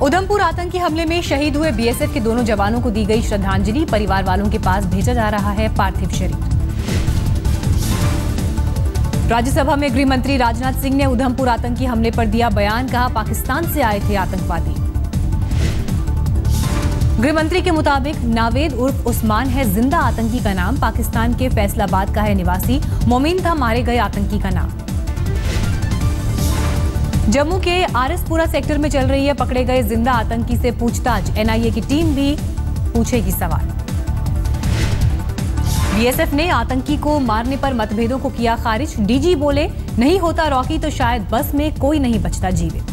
उधमपुर आतंकी हमले में शहीद हुए बीएसएफ के दोनों जवानों को दी गई श्रद्धांजलि, परिवार वालों के पास भेजा जा रहा है पार्थिव शरीर। राज्यसभा में गृह मंत्री राजनाथ सिंह ने उधमपुर आतंकी हमले पर दिया बयान, कहा पाकिस्तान से आए थे आतंकवादी। गृह मंत्री के मुताबिक नावेद उर्फ उस्मान है जिंदा आतंकी का नाम, पाकिस्तान के फैसलाबाद का है निवासी, मोमीन था मारे गए आतंकी का नाम। जम्मू के आरएसपुरा सेक्टर में चल रही है पकड़े गए जिंदा आतंकी से पूछताछ, एनआईए की टीम भी पूछेगी सवाल। बीएसएफ ने आतंकी को मारने पर मतभेदों को किया खारिज, डीजी बोले नहीं होता रॉकी तो शायद बस में कोई नहीं बचता जीवित।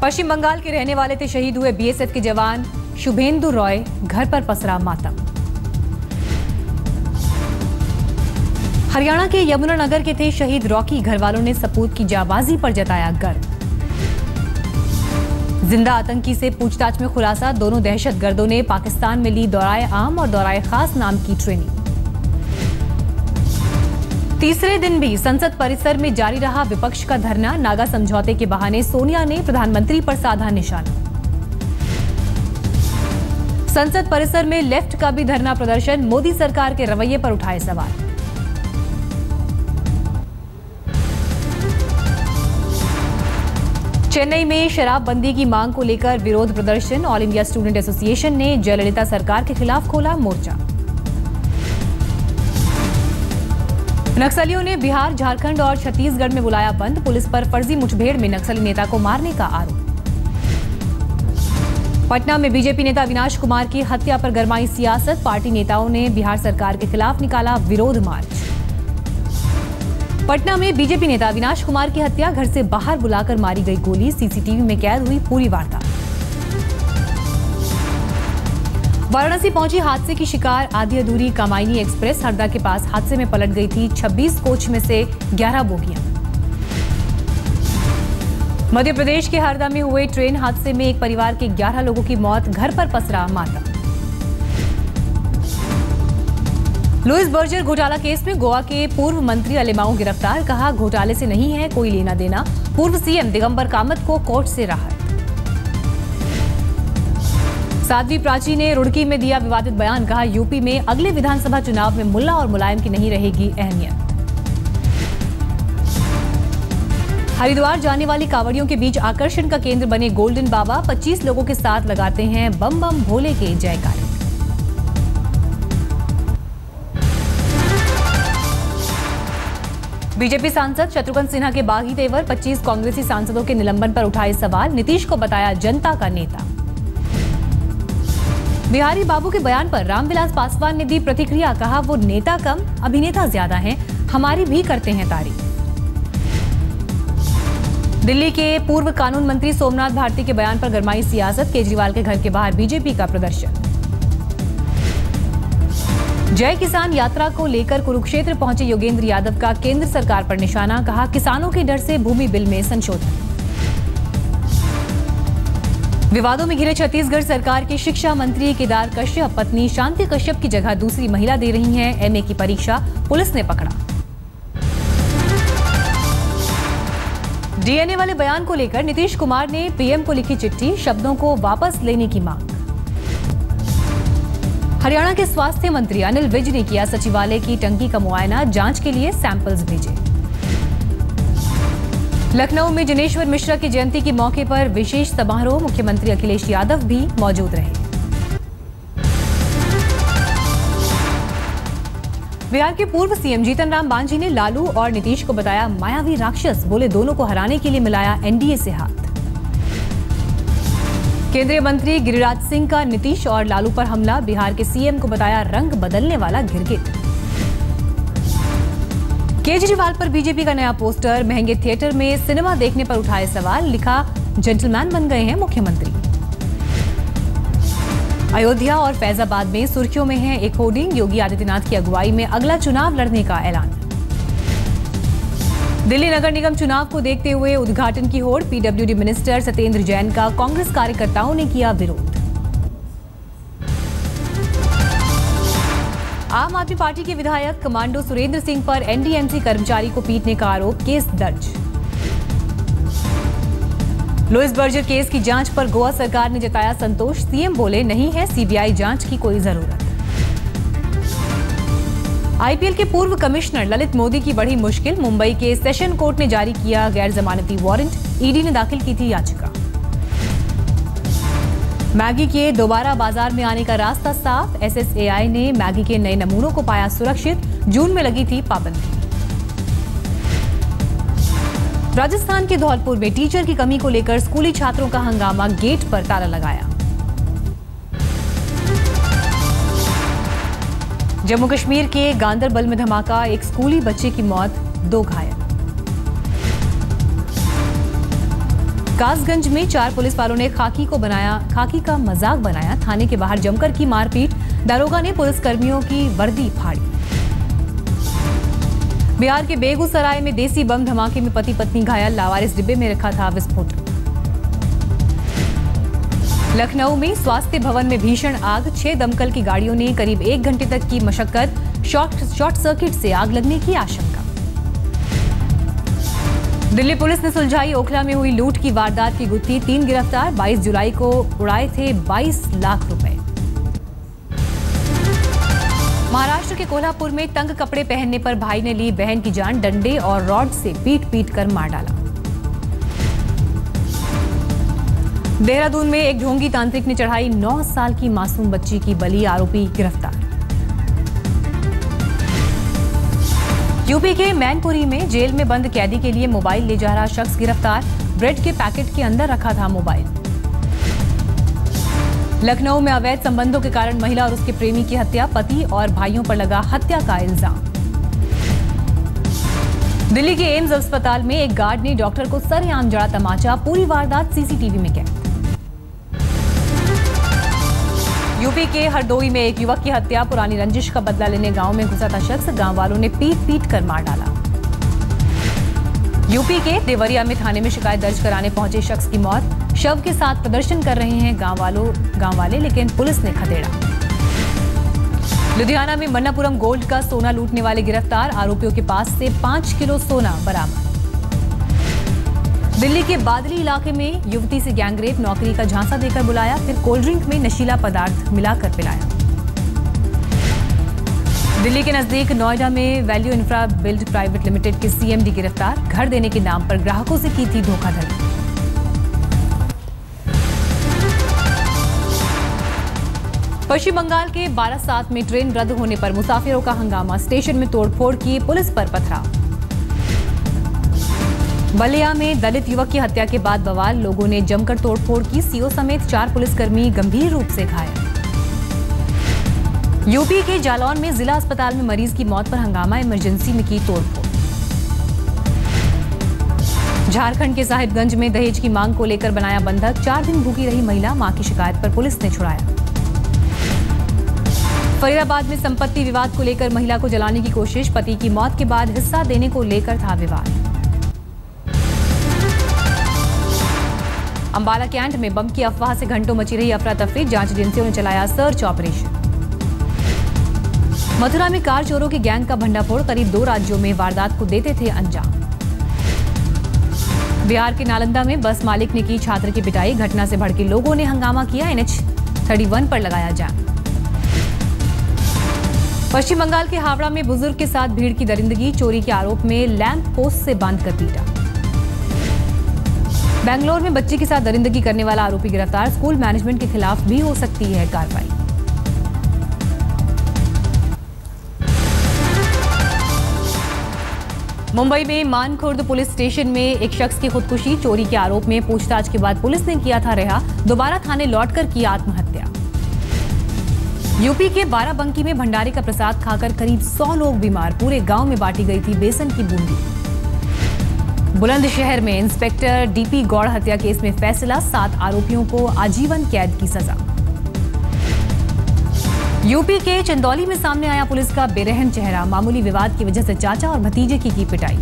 पश्चिम बंगाल के रहने वाले थे शहीद हुए बीएसएफ के जवान शुभेंदु रॉय, घर पर पसरा मातम। हरियाणा के यमुनानगर के थे शहीद रॉकी, घर वालों ने सपूत की जाबाजी पर जताया गर्व। जिंदा आतंकी से पूछताछ में खुलासा, दोनों दहशतगर्दों ने पाकिस्तान में ली दौराए आम और दौराए खास नाम की ट्रेनिंग। तीसरे दिन भी संसद परिसर में जारी रहा विपक्ष का धरना, नागा समझौते के बहाने सोनिया ने प्रधानमंत्री पर साधा निशाना। संसद परिसर में लेफ्ट का भी धरना प्रदर्शन, मोदी सरकार के रवैये पर उठाए सवाल। चेन्नई में शराबबंदी की मांग को लेकर विरोध प्रदर्शन, ऑल इंडिया स्टूडेंट एसोसिएशन ने जयललिता सरकार के खिलाफ खोला मोर्चा। नक्सलियों ने बिहार, झारखंड और छत्तीसगढ़ में बुलाया बंद, पुलिस पर फर्जी मुठभेड़ में नक्सली नेता को मारने का आरोप। पटना में बीजेपी नेता अविनाश कुमार की हत्या पर गरमाई सियासत, पार्टी नेताओं ने बिहार सरकार के खिलाफ निकाला विरोध मार्च। पटना में बीजेपी नेता अविनाश कुमार की हत्या, घर से बाहर बुलाकर मारी गई गोली, सीसीटीवी में कैद हुई पूरी वारदात। वाराणसी पहुंची हादसे की शिकार आधी अधूरी कामायनी एक्सप्रेस, हरदा के पास हादसे में पलट गई थी 26 कोच में से 11 बोगियां। मध्य प्रदेश के हरदा में हुए ट्रेन हादसे में एक परिवार के 11 लोगों की मौत, घर पर पसरा मातम। लुइस बर्जर घोटाला केस में गोवा के पूर्व मंत्री अलीमाऊ गिरफ्तार, कहा घोटाले से नहीं है कोई लेना देना, पूर्व सीएम दिगंबर कामत को कोर्ट से राहत। साध्वी प्राची ने रुड़की में दिया विवादित बयान, कहा यूपी में अगले विधानसभा चुनाव में मुल्ला और मुलायम की नहीं रहेगी अहमियत। हरिद्वार जाने वाली कांवड़ियों के बीच आकर्षण का केंद्र बने गोल्डन बाबा, 25 लोगों के साथ लगाते हैं बम बम भोले के जयकारे। बीजेपी सांसद शत्रुघ्न सिन्हा के बागी तेवर, 25 कांग्रेसी सांसदों के निलंबन पर उठाए सवाल, नीतीश को बताया जनता का नेता। बिहारी बाबू के बयान पर रामविलास पासवान ने दी प्रतिक्रिया, कहा वो नेता कम अभिनेता ज्यादा हैं, हमारी भी करते हैं तारीफ। दिल्ली के पूर्व कानून मंत्री सोमनाथ भारती के बयान पर गरमाई सियासत, केजरीवाल के घर के बाहर बीजेपी का प्रदर्शन। जय किसान यात्रा को लेकर कुरुक्षेत्र पहुंचे योगेंद्र यादव का केंद्र सरकार पर निशाना, कहा किसानों के डर से भूमि बिल में संशोधन। विवादों में घिरे छत्तीसगढ़ सरकार के शिक्षा मंत्री केदार कश्यप, पत्नी शांति कश्यप की जगह दूसरी महिला दे रही हैं एमए की परीक्षा, पुलिस ने पकड़ा। डीएनए वाले बयान को लेकर नीतीश कुमार ने पीएम को लिखी चिट्ठी, शब्दों को वापस लेने की मांग। हरियाणा के स्वास्थ्य मंत्री अनिल विज ने किया सचिवालय की टंकी का मुआयना, जांच के लिए सैंपल्स भेजे। लखनऊ में जनेश्वर मिश्रा की जयंती के मौके पर विशेष समारोह, मुख्यमंत्री अखिलेश यादव भी मौजूद रहे। बिहार के पूर्व सीएम जीतन राम मांझी ने लालू और नीतीश को बताया मायावी राक्षस, बोले दोनों को हराने के लिए मिलाया एनडीए से हाथ। केंद्रीय मंत्री गिरिराज सिंह का नीतीश और लालू पर हमला, बिहार के सीएम को बताया रंग बदलने वाला गिरगिट। केजरीवाल पर बीजेपी का नया पोस्टर, महंगे थिएटर में सिनेमा देखने पर उठाए सवाल, लिखा जेंटलमैन बन गए हैं मुख्यमंत्री। अयोध्या और फैजाबाद में सुर्खियों में है एक होर्डिंग, योगी आदित्यनाथ की अगुवाई में अगला चुनाव लड़ने का ऐलान। दिल्ली नगर निगम चुनाव को देखते हुए उद्घाटन की होड़, पीडब्ल्यूडी मिनिस्टर सत्येंद्र जैन का कांग्रेस कार्यकर्ताओं ने किया विरोध। आम आदमी पार्टी के विधायक कमांडो सुरेंद्र सिंह पर एनडीएमसी कर्मचारी को पीटने का आरोप, केस दर्ज। लुइस बर्जर केस की जांच पर गोवा सरकार ने जताया संतोष। सीएम बोले नहीं है सीबीआई जांच की कोई जरूरत। आईपीएल के पूर्व कमिश्नर ललित मोदी की बड़ी मुश्किल। मुंबई के सेशन कोर्ट ने जारी किया गैर जमानती वारंट। ईडी ने दाखिल की थी याचिका। मैगी के दोबारा बाजार में आने का रास्ता साफ। एसएसएआई ने मैगी के नए नमूनों को पाया सुरक्षित। जून में लगी थी पाबंदी। राजस्थान के धौलपुर में टीचर की कमी को लेकर स्कूली छात्रों का हंगामा। गेट पर ताला लगाया। जम्मू कश्मीर के गांदरबल में धमाका। एक स्कूली बच्चे की मौत, 2 घायल। कासगंज में 4 पुलिस वालों ने खाकी का मजाक बनाया। थाने के बाहर जमकर की मारपीट। दारोगा ने पुलिसकर्मियों की वर्दी फाड़ी। बिहार के बेगूसराय में देसी बम धमाके में पति पत्नी घायल। लावारिस डिब्बे में रखा था विस्फोटक। लखनऊ में स्वास्थ्य भवन में भीषण आग। 6 दमकल की गाड़ियों ने करीब 1 घंटे तक की मशक्कत। शॉर्ट सर्किट से आग लगने की आशंका। दिल्ली पुलिस ने सुलझाई ओखला में हुई लूट की वारदात की गुत्थी। 3 गिरफ्तार। 22 जुलाई को उड़ाए थे 22 लाख रुपए। महाराष्ट्र के कोल्हापुर में तंग कपड़े पहनने पर भाई ने ली बहन की जान। डंडे और रॉड से पीट कर मार डाला। देहरादून में एक ढोंगी तांत्रिक ने चढ़ाई 9 साल की मासूम बच्ची की बलि। आरोपी गिरफ्तार। यूपी के मैनपुरी में जेल में बंद कैदी के लिए मोबाइल ले जा रहा शख्स गिरफ्तार। ब्रेड के पैकेट के अंदर रखा था मोबाइल। लखनऊ में अवैध संबंधों के कारण महिला और उसके प्रेमी की हत्या। पति और भाइयों पर लगा हत्या का इल्जाम। दिल्ली के एम्स अस्पताल में एक गार्ड ने डॉक्टर को सरेआम जड़ा तमाचा। पूरी वारदात सीसीटीवी में कैद। यूपी के हरदोई में एक युवक की हत्या। पुरानी रंजिश का बदला लेने गांव में घुसा था शख्स। गांव वालों ने पीट कर मार डाला। यूपी के देवरिया में थाने में शिकायत दर्ज कराने पहुंचे शख्स की मौत। शव के साथ प्रदर्शन कर रहे हैं गांव वाले, लेकिन पुलिस ने खदेड़ा। लुधियाना में मन्नापुरम गोल्ड का सोना लूटने वाले गिरफ्तार। आरोपियों के पास से 5 किलो सोना बरामद। दिल्ली के बादली इलाके में युवती से गैंगरेप। नौकरी का झांसा देकर बुलाया, फिर कोल्ड ड्रिंक में नशीला पदार्थ मिलाकर पिलाया। दिल्ली के नजदीक नोएडा में value infra build private limited के सीएमडी गिरफ्तार। घर देने के नाम पर ग्राहकों से की थी धोखाधड़ी। पश्चिम बंगाल के बारासात में ट्रेन रद्द होने पर मुसाफिरों का हंगामा। स्टेशन में तोड़फोड़ की, पुलिस पर पथराव। बलिया में दलित युवक की हत्या के बाद बवाल। लोगों ने जमकर तोड़फोड़ की। सीओ समेत 4 पुलिसकर्मी गंभीर रूप से घायल। यूपी के जालौन में जिला अस्पताल में मरीज की मौत पर हंगामा। इमरजेंसी में की तोड़फोड़। झारखंड के साहिबगंज में दहेज की मांग को लेकर बनाया बंधक। 4 दिन भूखी रही महिला। मां की शिकायत पर पुलिस ने छुड़ाया। फरीदाबाद में संपत्ति विवाद को लेकर महिला को जलाने की कोशिश। पति की मौत के बाद हिस्सा देने को लेकर था विवाद। अंबाला कैंट में बम की अफवाह से घंटों मची रही अफरा तफरी। जांच एजेंसियों ने चलाया सर्च ऑपरेशन। मथुरा में कार चोरों की गैंग का भंडाफोड़। करीब 2 राज्यों में वारदात को देते थे अंजाम। बिहार के नालंदा में बस मालिक ने की छात्र की पिटाई। घटना से भड़के लोगों ने हंगामा किया। NH 31 पर लगाया जाम। पश्चिम बंगाल के हावड़ा में बुजुर्ग के साथ भीड़ की दरिंदगी। चोरी के आरोप में लैंप पोस्ट से बांधकर पीटा। बेंगलोर में बच्ची के साथ दरिंदगी करने वाला आरोपी गिरफ्तार। स्कूल मैनेजमेंट के खिलाफ भी हो सकती है कार्रवाई। मुंबई में मानखुर्द पुलिस स्टेशन में एक शख्स की खुदकुशी। चोरी के आरोप में पूछताछ के बाद पुलिस ने किया था रिहा। दोबारा थाने लौटकर की आत्महत्या। यूपी के बाराबंकी में भंडारे का प्रसाद खाकर करीब 100 लोग बीमार। पूरे गांव में बांटी गई थी बेसन की बूंदी। बुलंदशहर में इंस्पेक्टर डीपी गौड़ हत्या केस में फैसला। 7 आरोपियों को आजीवन कैद की सजा। यूपी के चंदौली में सामने आया पुलिस का बेरहम चेहरा। मामूली विवाद की वजह से चाचा और भतीजे की पिटाई।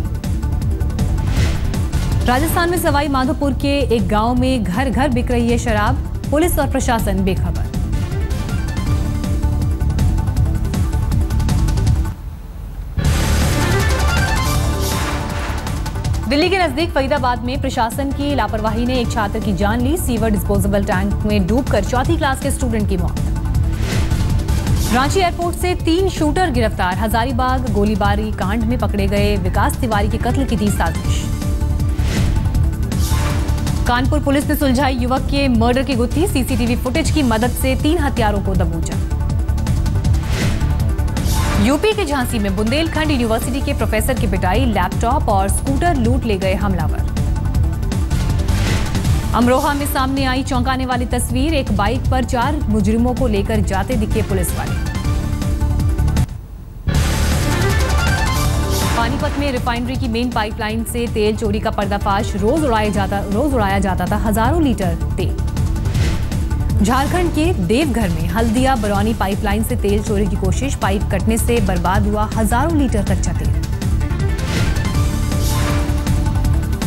राजस्थान में सवाई माधोपुर के एक गांव में घर घर बिक रही है शराब। पुलिस और प्रशासन बेखबर। दिल्ली के नजदीक फरीदाबाद में प्रशासन की लापरवाही ने एक छात्र की जान ली। सीवर डिस्पोजेबल टैंक में डूबकर चौथी क्लास के स्टूडेंट की मौत। रांची एयरपोर्ट से 3 शूटर गिरफ्तार। हजारीबाग गोलीबारी कांड में पकड़े गए विकास तिवारी के कत्ल की थी साजिश। कानपुर पुलिस ने सुलझाई युवक के मर्डर की गुत्थी। सीसीटीवी फुटेज की मदद से 3 हत्यारों को दबोचा। यूपी के झांसी में बुंदेलखंड यूनिवर्सिटी के प्रोफेसर की पिटाई। लैपटॉप और स्कूटर लूट ले गए हमलावर। अमरोहा में सामने आई चौंकाने वाली तस्वीर। एक बाइक पर 4 मुजरिमों को लेकर जाते दिखे पुलिस वाले। पानीपत में रिफाइनरी की मेन पाइपलाइन से तेल चोरी का पर्दाफाश। रोज उड़ाया जाता था हजारों लीटर तेल। झारखंड के देवघर में हल्दिया बरौनी पाइपलाइन से तेल चोरी की कोशिश। पाइप कटने से बर्बाद हुआ हजारों लीटर कच्चा तेल।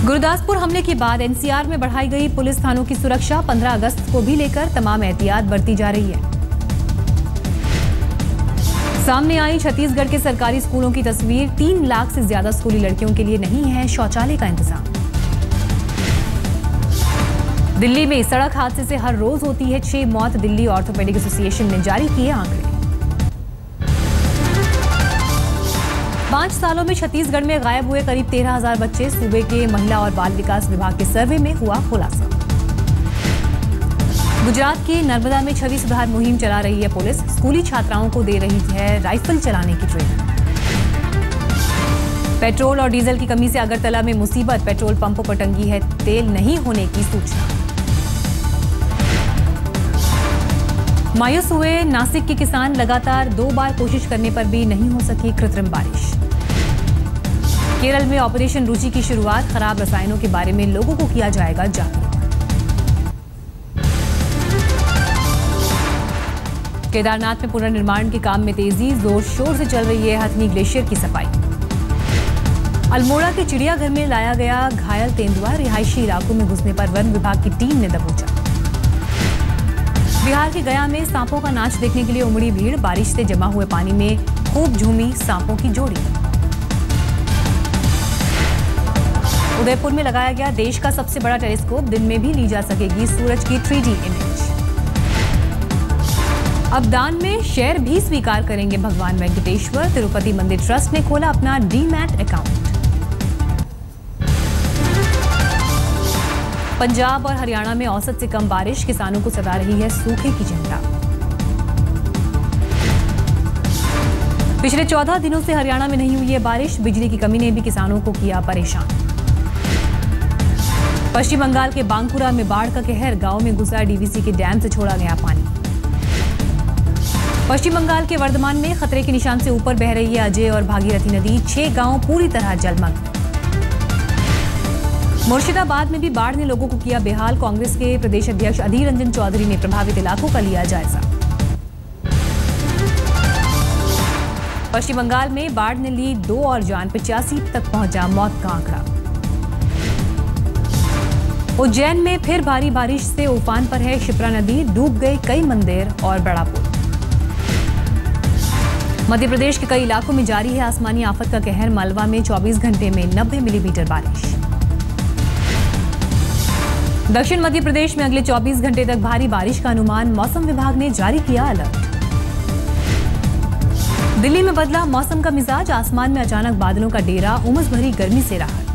गुरदासपुर हमले के बाद एनसीआर में बढ़ाई गई पुलिस थानों की सुरक्षा। 15 अगस्त को भी लेकर तमाम एहतियात बरती जा रही है। सामने आई छत्तीसगढ़ के सरकारी स्कूलों की तस्वीर। 3 लाख से ज्यादा स्कूली लड़कियों के लिए नहीं है शौचालय का इंतजाम। दिल्ली में सड़क हादसे से हर रोज होती है 6 मौत। दिल्ली ऑर्थोपेडिक एसोसिएशन ने जारी किए आंकड़े। 5 सालों में छत्तीसगढ़ में गायब हुए करीब 13,000 बच्चे। सूबे के महिला और बाल विकास विभाग के सर्वे में हुआ खुलासा। गुजरात के नर्मदा में छवि सुधार मुहिम चला रही है पुलिस। स्कूली छात्राओं को दे रही है राइफल चलाने की ट्रेनिंग। पेट्रोल और डीजल की कमी से अगरतला में मुसीबत। पेट्रोल पंपों पर टंगी है तेल नहीं होने की सूचना। मायूस हुए नासिक के किसान। लगातार 2 बार कोशिश करने पर भी नहीं हो सकी कृत्रिम बारिश। केरल में ऑपरेशन रुचि की शुरुआत। खराब रसायनों के बारे में लोगों को किया जाएगा जागरूक। केदारनाथ में पुनर्निर्माण के काम में तेजी। जोर शोर से चल रही है हथनी ग्लेशियर की सफाई। अल्मोड़ा के चिड़ियाघर में लाया गया घायल तेंदुआ। रिहायशी इलाकों में घुसने पर वन विभाग की टीम ने दबोचा। बिहार के गया में सांपों का नाच देखने के लिए उमड़ी भीड़। बारिश से जमा हुए पानी में खूब झूमी सांपों की जोड़ी। उदयपुर में लगाया गया देश का सबसे बड़ा टेलीस्कोप। दिन में भी ली जा सकेगी सूरज की 3D इमेज। अब दान में शेयर भी स्वीकार करेंगे भगवान वेंकटेश्वर। तिरुपति मंदिर ट्रस्ट ने खोला अपना डीमैट अकाउंट। पंजाब और हरियाणा में औसत से कम बारिश। किसानों को सता रही है सूखे की चिंता। पिछले 14 दिनों से हरियाणा में नहीं हुई है बारिश। बिजली की कमी ने भी किसानों को किया परेशान। पश्चिम बंगाल के बांकुरा में बाढ़ का कहर। गांव में घुसा डीवीसी के डैम से छोड़ा गया पानी। पश्चिम बंगाल के वर्धमान में खतरे के निशान से ऊपर बह रही है अजय और भागीरथी नदी। 6 गांव पूरी तरह जलमग्न। मुर्शिदाबाद में भी बाढ़ ने लोगों को किया बेहाल। कांग्रेस के प्रदेश अध्यक्ष अधीर रंजन चौधरी ने प्रभावित इलाकों का लिया जायजा। पश्चिम बंगाल में बाढ़ ने ली 2 और जान। 85 तक पहुंचा मौत का आंकड़ा। उज्जैन में फिर भारी बारिश से उफान पर है शिप्रा नदी। डूब गए कई मंदिर और बड़ा पुल। मध्य प्रदेश के कई इलाकों में जारी है आसमानी आफत का कहर। मालवा में 24 घंटे में 90 मिलीमीटर बारिश। दक्षिण मध्य प्रदेश में अगले 24 घंटे तक भारी बारिश का अनुमान। मौसम विभाग ने जारी किया अलर्ट। दिल्ली में बदला मौसम का मिजाज। आसमान में अचानक बादलों का डेरा। उमस भरी गर्मी से राहत।